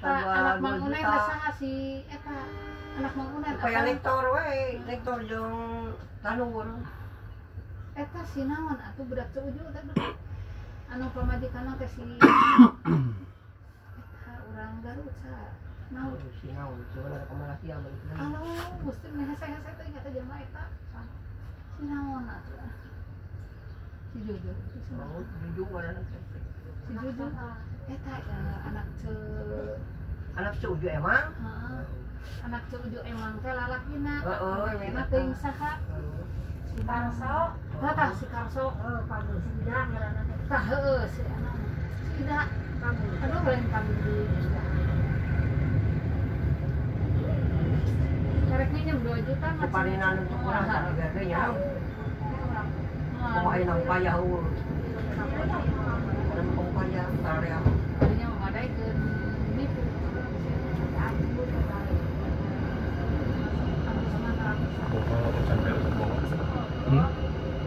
eta anak Mang Unen saha si eta anak Mang Unen supaya lektor we lektor jeung tanur eta si naon atuh budak Cuuju teh anu pamajikanna teh si eta urang Garut sa naon si naon coba ka Malaysia balik deui anu mesti hese-hese teh eta jelema eta si naon atuh si Juju si Juju eta anak Cuuju emang anak Cuuju emang teh lalakina wewena teuing saha si Karso tah si Karso panggil si Ida ngaranna tah heueuh si anak si Ida aduh lain panggil di karek minjem 2 juta mah parinan untuk urang tadi ge nya mau aya nang payah ul dan payah area tadinya mengadaikeun nipu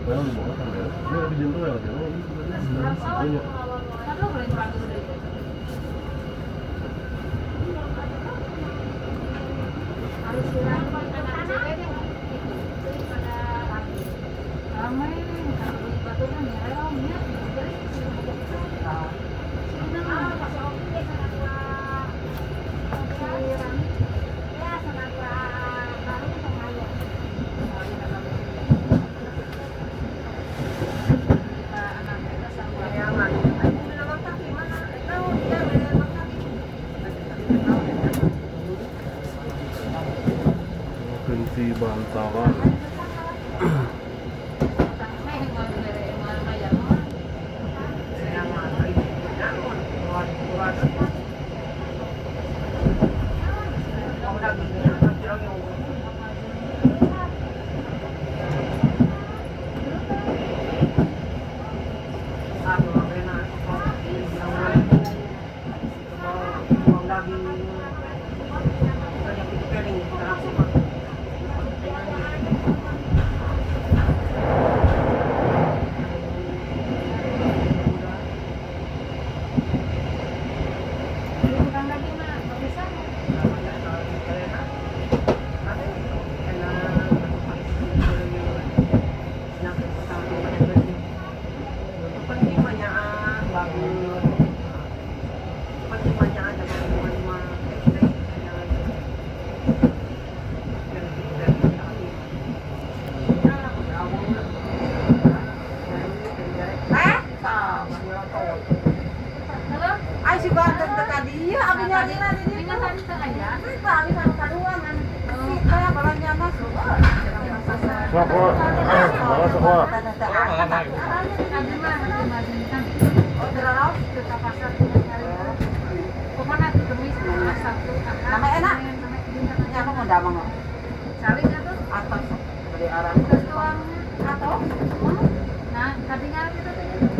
Well, di bawah kan ya. Ini lebih jentuh ya, ini banyak. Aduh, paling bagus deh. Harus silang anak ceweknya itu pada ramai kalau di baturan ya reomnya jadi Kunci bantalan.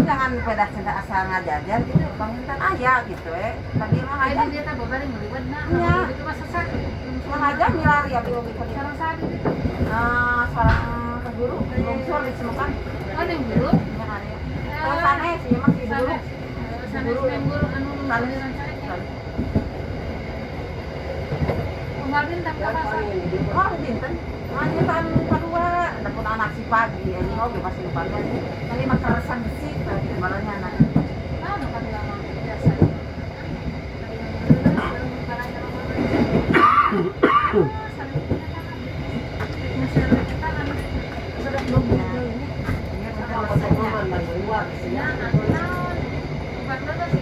jangan pada asal ngajajar gitu, pangintan ayah gitu tadi mah aja dia tak boleh ngeliwat nah itu mah sesak mah aja milar ya belum bisa sarang sari gitu sarang ke guru belum sur disemukan yang guru yang ada kalau sana sih emang si guru yang guru anu ngaliran saya Ngalin tak pasar. Oh, dinten. Lanjutan kedua, dapet anak si pagi, ini hobi pasti lupa kan. Tapi makarasan besi, balanya anak. Nah, bukan lama biasa. Sudah belum ini. Ini kalau kotak lagi luar sih. Ya, tahun. Bukan dulu sih.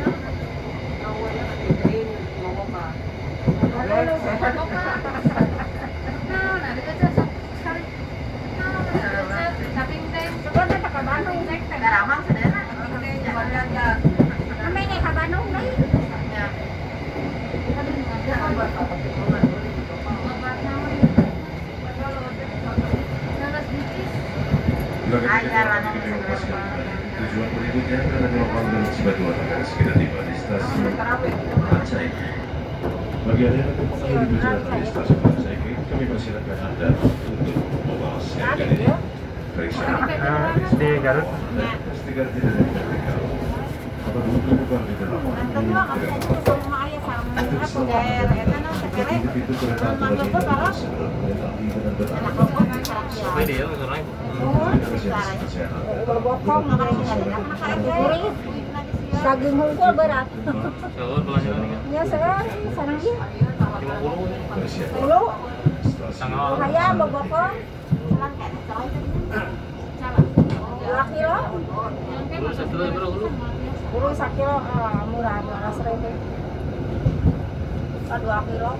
Awalnya kirim ngomong Pak. Tujuan berikutnya akan melakukan sebagian akan segera tiba di stasiun Aceh. Bagi Anda yang akan kembali berjalan dari stasiun Aceh, kami persilakan Anda untuk membawa SIM ini. Periksa SD Garut. SD Garut tidak ada atau dulu bukan di dalam. Pintu kereta api lagi segera kereta api benar-benar Pwede yun, sarang. Berbokong saging hungkul berat. Sahur belanja kan. Ya sekarang sarang dia. 50. 10. Tanggal. Kaya berbokong. 2 kilo. Dulu satu lagi berapa dulu? Dulu 1 kilo murah 12.000. 2 kilo.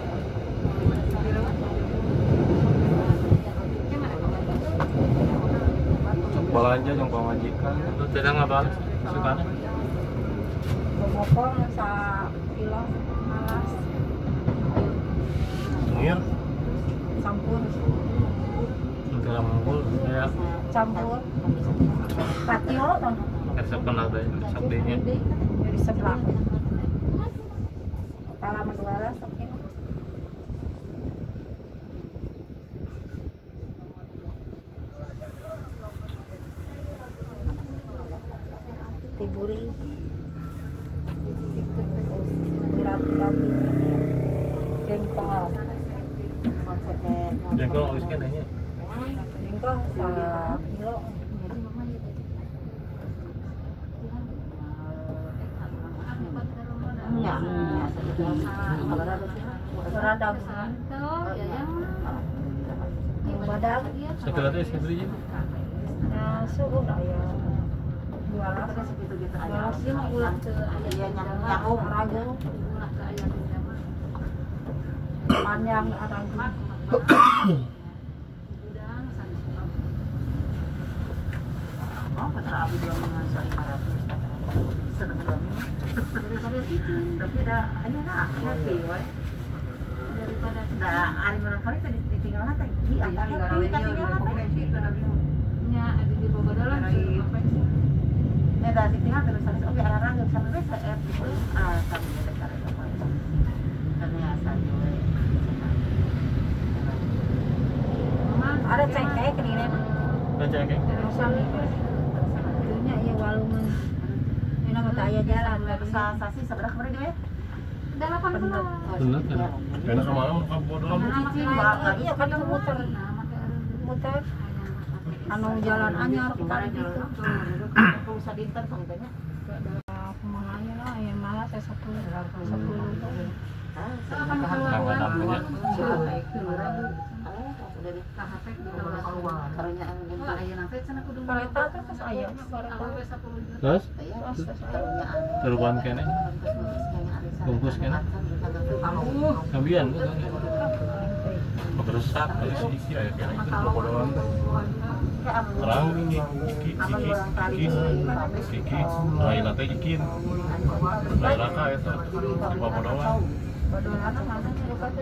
Belanja yang pemajikan. Itu tidak ngabal. Suka. Berbokong 1 kilo malas. Tungir. Campur. Untuk mangkul ya. Campur. 4 kilo tuh. Resep penada sabdinya. Jadi sebelah. Kepala menduara 1 kilo. Tiburi. Rapi-rapi. Jengkol. Jengkol habis kan hanya. Jengkol 1 kilo. Enggak. Beradab. Badak. Satu lagi satu lagi. Ya, suhu dah ya. 200 Dia mau ulang ke ayah nyamuk ragu panjang ragu. Tapi dah hanya nak happy weh. Daripada dah hari malam kali tadi ditinggal nanti dia happy tinggal nanti nya ada di bawah dalam dah ditinggal terus habis oke arah nggak sampai saya sampai dekat ternyata Ada cengkeh ke diri Baca kan? misalnya dunia iya walungan ini nama saya jalan sasi seberapa kemarin dia 80 Benar kan? Karena kemarin bukan bodoh. iya kan muter muter anu jalan anyar kemarin gitu usah dinter soalnya kemana lah yang malah saya 10 kereta terus ayam Terus? Teruban kene? Bungkus kene? Kambian? Beresap kali sedikit aja kene itu bodohan. Terang kiki lain nanti ikin lain raka itu tiba bodohan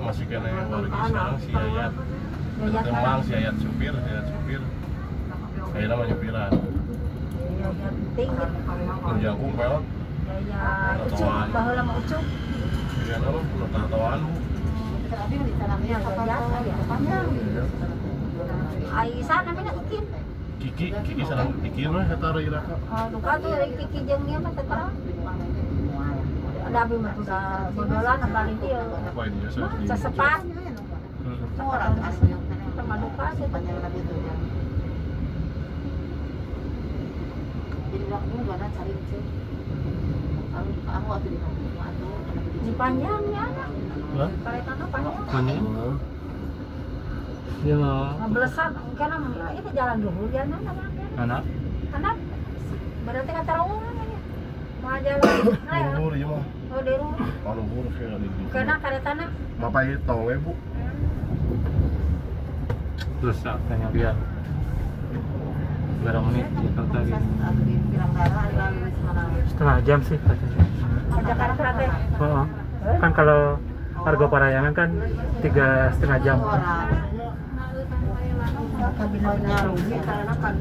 masih kena yang baru sekarang si Ayat Temang si Ayat supir akhirnya menyupiran menjagung pelot ucuk baheula mah ucuk iya lo tatoan lu Aisyah namanya ikin Kiki sarang ikin mah eta reu iraka luka tuh dari Kiki jeung ieu mah teh terang ada abi mah tuh bodolan balik dia apa ini ya sesepan orang asli pemaduka sih jadi waktu gua cari itu aku waktu di kampung di panjangnya Hah? kereta panjang Mana? Iya mau ngabelesan karena itu jalan dulu ya anak anak berarti kata orang ini mau jalan luhur ieu mah oh di rumah luhur kayak di karena karetana Bapak itu tahu Bu terus tanya biar berapa menit Jakarta gitu setengah jam sih katanya Jakarta kereta oh, kan kalau Argo Parayangan kan 3,5 jam kabinetnya rugi karena kan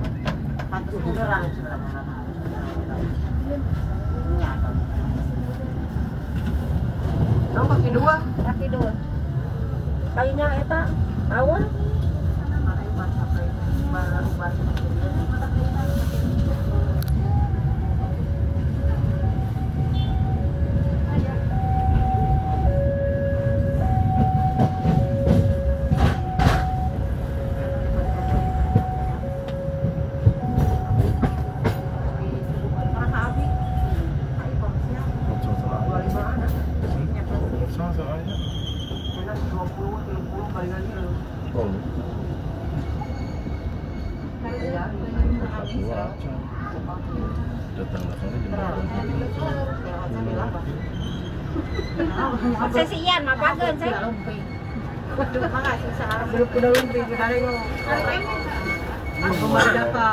pantas beneran kaki dua kayaknya eta tahun Datang datangnya jam Saya si Ian mah pageun saya. Waduh, makasih sekarang belum udah lumpi dari lo. Kemarin apa?